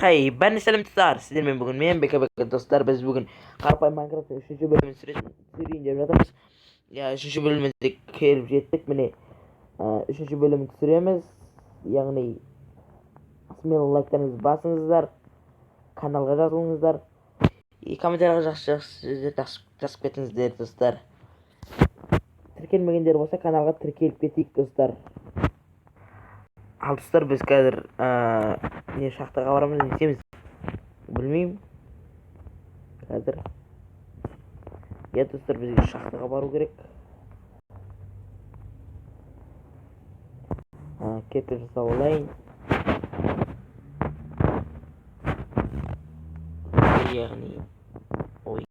Hey, ben Selam sizlerle bugün men beka dostlar biz bugün Karpay Minecraft'ın 3. bölümünü sürüyünce жатамыз. Ya 3. bölüme de kelip jettik mine. 3. bölümü sürüyoruz. Yani bismillah like'larınızı basыңыздар. Kanalga жазылыңыздар. Комментарийға жазып кетіңіздер достар. Тіркелмегендер болса каналға тіркеліп кетейік достар. Ал достар біз қазір не шахтаға барамыз не істейміз білмеймін қазір. Я достар бізге шахтаға бару керек. Кепе жасап алайын. Яғни ой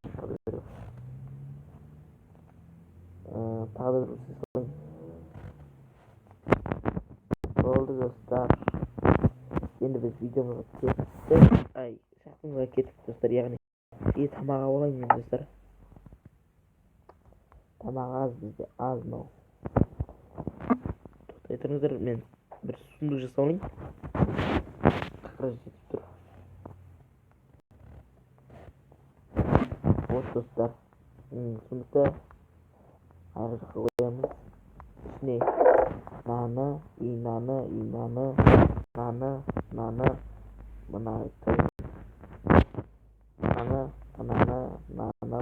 тағы да болды достар. Енді біз видеомызға кеттік. Шахтаға кеттік достар. Яғни тамақ алайын мен достар. Тамақ аз бізде, аз мынау. Тоқтай тұрыңыздар, мен бір сундық жасап алайын. Как раз жетіп тұр. Вот достар. Сундықты арғы жаққа қоямыз. Ішіне наны, наны, мына наны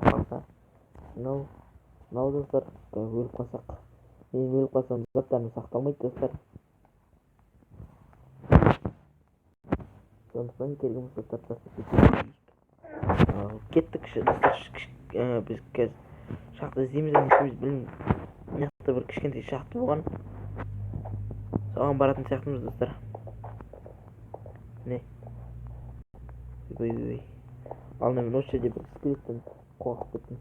қалса. Мынау достар, өліп қалсақ. Мен өліп қалсам заттарым сақталмайды достар. Сондықтан келген заттарды тастап кетейік. Кеттік достар. Біз қазір шахта іздейміз, біз білмеймін. Мынақты бір кішкентай шахта болған. Соған баратын сияқтымыз достар. Не? Ой. Ал мен осы жерде бір скелеттен қорқып кеттім.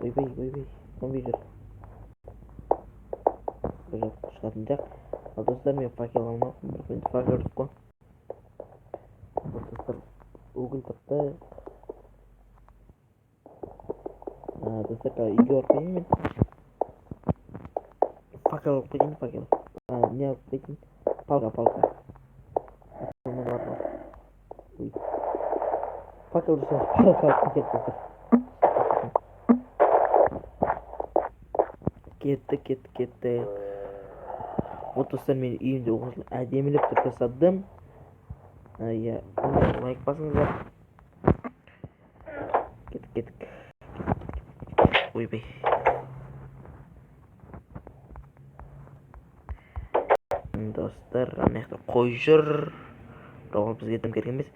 Ойбай, қонбай жүр. Бір жаққа шығатын жақ. Ал достар, мен факел алмаппын, бірақ мен факел ұрдық қой. Достар, угіл таптық. Достар, үйге барып қойын мен. Факел алып қойын, факел. Не алып қойын? Палка. Ой. Факел жасап, палка алып қойын достар. Кетті. Вот достар, мен үйімде осылай әдемілеп тұрып жасадым. Лайк басыңыздар. Кеттік. Ойбай. Достар, ана жақта қой жүр. Бірақ ол бізге дым керек емес.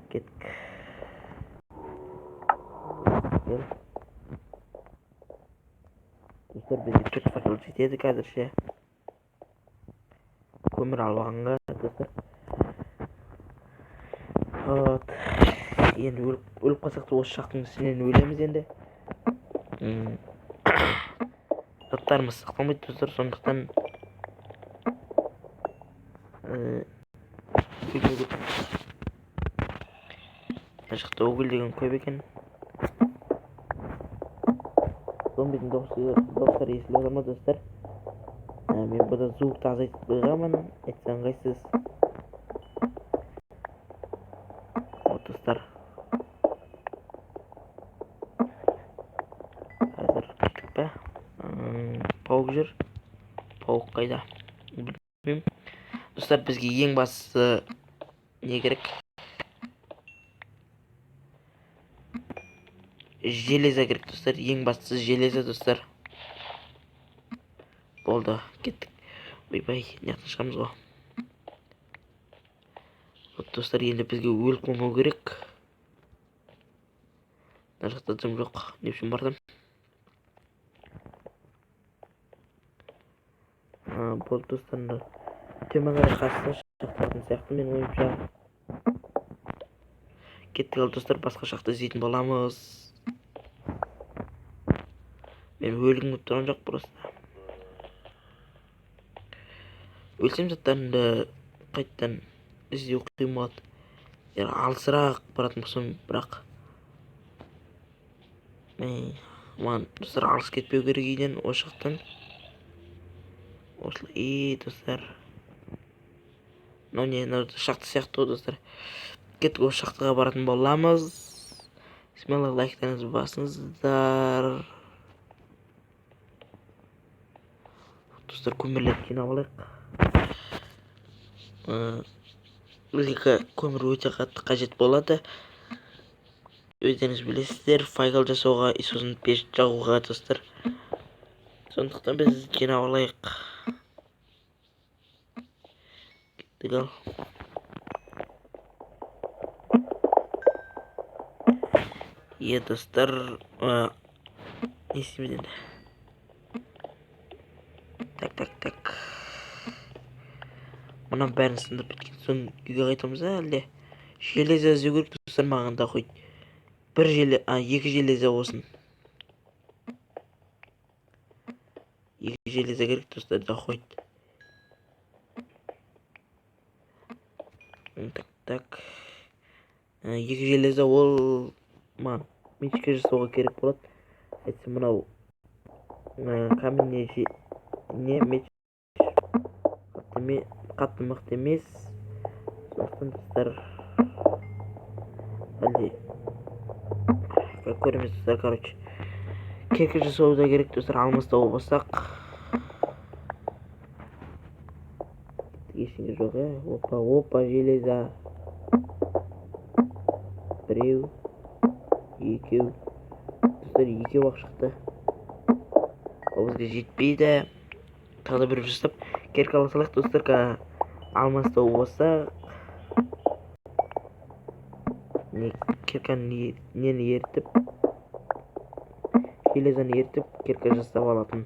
Кеттік. Достар, бізде 4 факел жетеді қазірше. Көмір алғанға достар. Енді өліп қалсақ та осы шақтың үстінен өлеміз енді. Заттарымыз сақталмайды достар, сондықтан мына жақта угіл деген көп екен. Зомбидің дауыстары естіліп отыр ма достар? Мен бұда звукты азайтып қойғанмын, айтсаң қайсыз. Вот достар. Қазір кеттік па? Пауық жүр. Пауық қайда? Білмеймін. Достар, бізге ең бастысы не керек? Железа керек достар. Ең бастысы железа достар. Болды, кеттік. Ойбай, нияқтан шығамыз ғой. Вот достар, енді бізге өліп қоймау керек. Мына жақта дым жоқ. Не үшін бардым? Болды достар, төмен қарай қасына шақтардың сияқты мен ойымша. Кеттік ал достар, басқа шақты іздейтін боламыз. Мен өлгім келіп тұрған жоқ просто. Өлсем заттарымды қайттан іздеу қиын болады. Алысырақ баратын болсам, бірақ маған достар алыс кетпеу керек үйден, осы жақтан. Осылай достар. шахта сияқты достар. Кеттік осы шахтаға баратын боламыз. Смело лайктарыңызды басыңыздар. Достар, көмірлерді жинап алайық. Бізге көмір өте қатты қажет болады. Өздеріңіз білесіздер, факел жасауға, сосын пеш жағуға достар. Сондықтан біз жинап алайық. Кеттік ал. Достар, не істейміз енді? Так. Мына бәрін сындырып біткен соң үйге қайтамыз әлде? Железо іздеу керек достар, маған да қойды. Екі железо болсын. Екі железо керек достар, да қойды. Так. Екі железо ол маған мечке жасауға керек болады. Әйтсе мынау камень не меч қатты мықты емес. Сондықтан достар, әлде как көреміз достар, короче. Керкі жасау да керек достар, алмас тауып бассақ. Ештеңе жоқ, Опа, железо. Біреу, екеу. Достар, екеу ақ шықты. Ол бізге жетпейді. Тағы да бір жасап керкі ала салайық достар, алмас тауып бассақ. Керканы нені ертіп, железоны ертіп, керкі жасап алатын.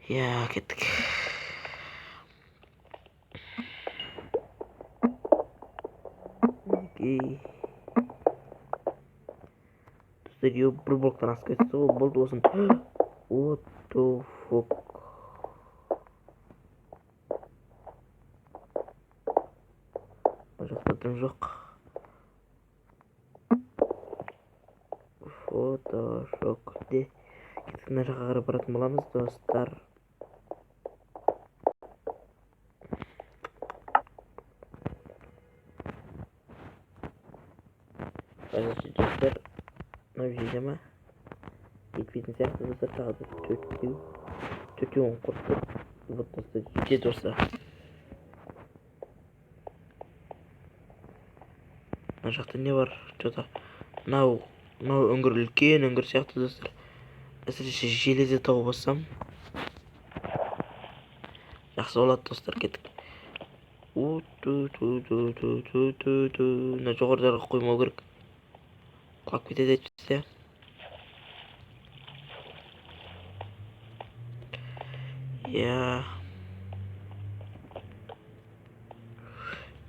Кеттік. Достар, бір блоктан асып кетті, ол болды осын. What the fuck? Жақта дым жоқ. Фотошок де. Кеттік, мына жаққа қарай баратын боламыз достар. Достар, мынау жейде ма? Жетпейтін сияқты достар, тағы да төртеуін құрттық. Вот достар, жете достар. Мына жақта не бар? Мынау үңгір, үлкен үңгір сияқты достар. Әсіресе железо тауып бассам жақсы болады достар. Кеттік. Мына жоғарыдағы қоймау керек. Құлап кетеді әйтпесе.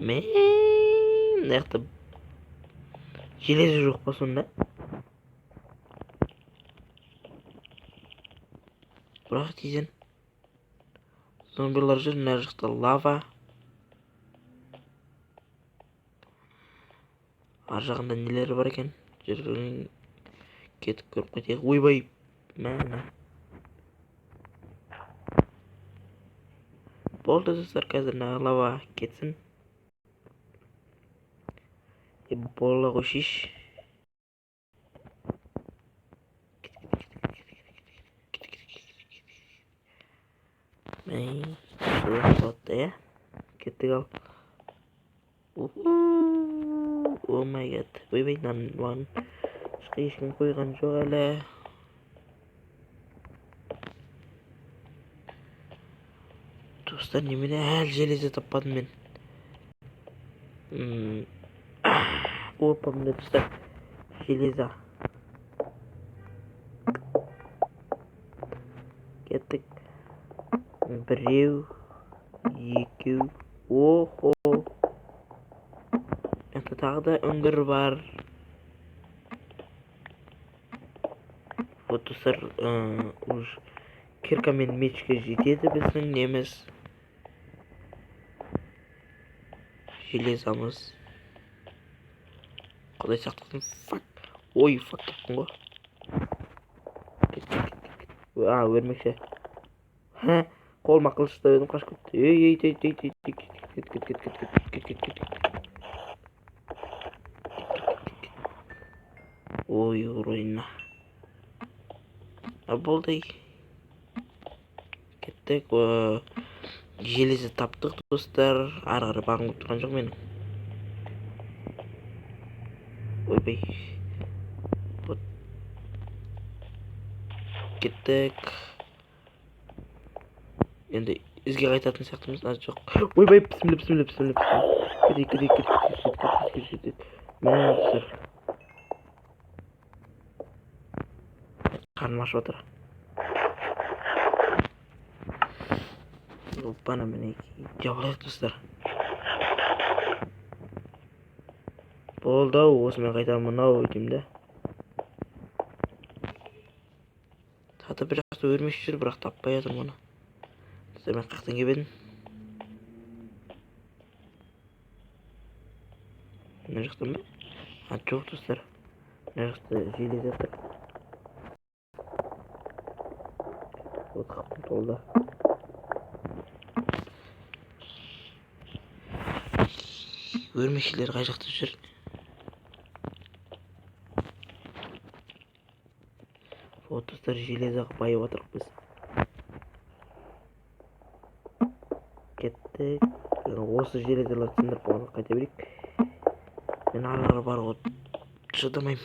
Мына жақта железо жоқ па сонда? Бірақ дейсен. Зомбилар жүр, мына жақта лава. Ар жағында нелері бар екен? Жүргін кетіп көріп кетейік. Ойбай. Мәні. Болды достар, қазір лава кетсін. Бола қойшиш. Кеттік ал. О май гад. Ойбай, маған ешкім қойған жоқ әлі. Достар, немене әлі железо таппадым мен. Опа, міне достар, железо. Кеттік. Біреу, екеу. Охо. Енді тағы да үңгір бар. Вот достар, кирка мен мечке жетеді біздің неміз. Железомыз. Құдай сақтасын. Ой, фак кеттің ғой. Өлмекші. Қолыма қылыш ұстап едім, қашып кетті. Ей, кет. Ой, уройна. Болды. Кеттік. Железі таптық, достар. Ары қарай бағым келіп тұрған жоқ менің. Ойбай. Вот. Кеттік. Енді ізге қайтатын сияқтымыз. Жоқ. Ойбай, пісмілі. Кетейік. Мәңгісір. Қарным ашып отыр. Опана мінекей. Жабылайық, достар. Болды ау, осымен қайтамын ау деймін да. Таты бір жақта өрмеш жүр, бірақ таппай жатырмын оны. Достар, мен қақтан келіп едім. Мына жақтан ба? Жоқ, достар. Мына жақта желез жатыр. Вот қаптым толды. Өрмекшілер қай жақта жүр? Вот, достар, железақ байып отырық біз. Кеттік. Осы железелерді сындырып болғанда қайта берейік. Мен ары баруға шыдамайым.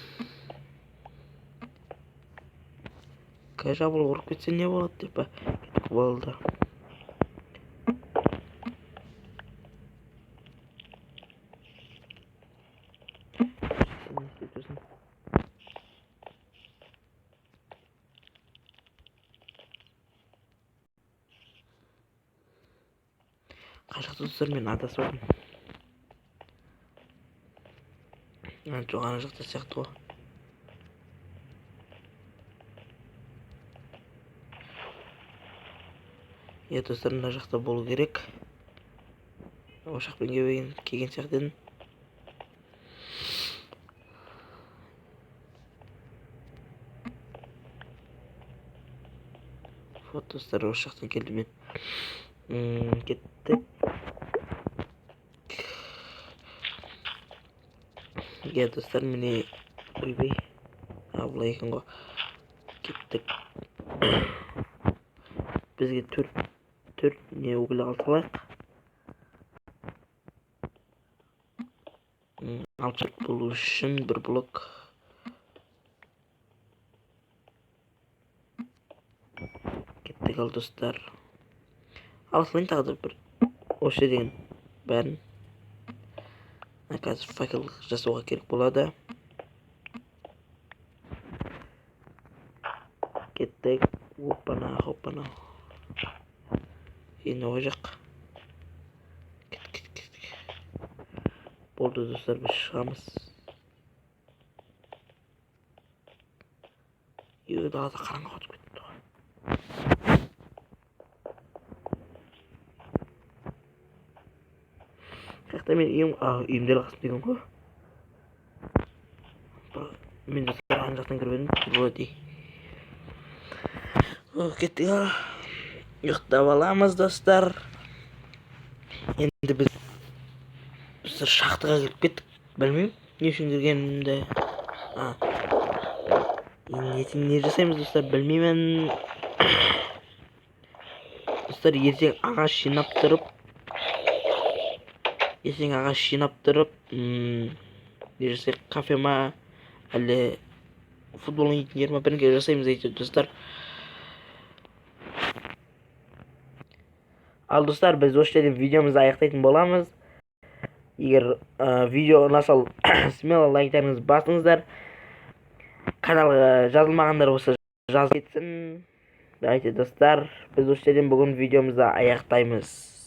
Жабылып ұрып кетсе не болады деп па? Кеттік, болды. Қай жақта, достар, мен адасып отырмын. Жоқ, ана жақта сияқты ғой. Иә, достар, мына жақта болу керек. Ошақпен келген сияқты едім. Вот, достар, осы жақтан келдім мен. Кеттік. Иә, достар, міне ойбай. Бұлай екен ғой. Кеттік. Бізге төрт не угілі алсалайық. Алшақ болу үшін бір блок. Кеттік ал, достар. Алсылайын тағы да бір. Осы деген бәрін. Қазір факел жасауға керек болады. Кеттік. Опана. Енді ой жақ. Кеттік. Болды, достар, біз шығамыз. Далада қараңғы отып кетті. Қақта мен үйімдел қасым деген ғой. Мен достар ана жақтан кіріп едім. Болады. Кеттік ал. Ұйықтап аламыз, достар. Енді біз шахтаға кіріп кеттік. Білмеймін, не үшін кіргенімді. Не жасаймыз, достар, білмеймін. Достар, ертең ағаш жинап тұрып, не жасайық, кафе ма, әлі футбол ойнайтын жер ма, бірінге жасаймыз дейді, достар. Ал, достар, біз осы жерден видеомызды аяқтайтын боламыз. Егер видео ұнаса, смело лайктарыңызды басыңыздар. Каналға жазылмағандар болса жазып кетсін. Давайте, достар, біз осы жерден бүгін видеомызды аяқтаймыз.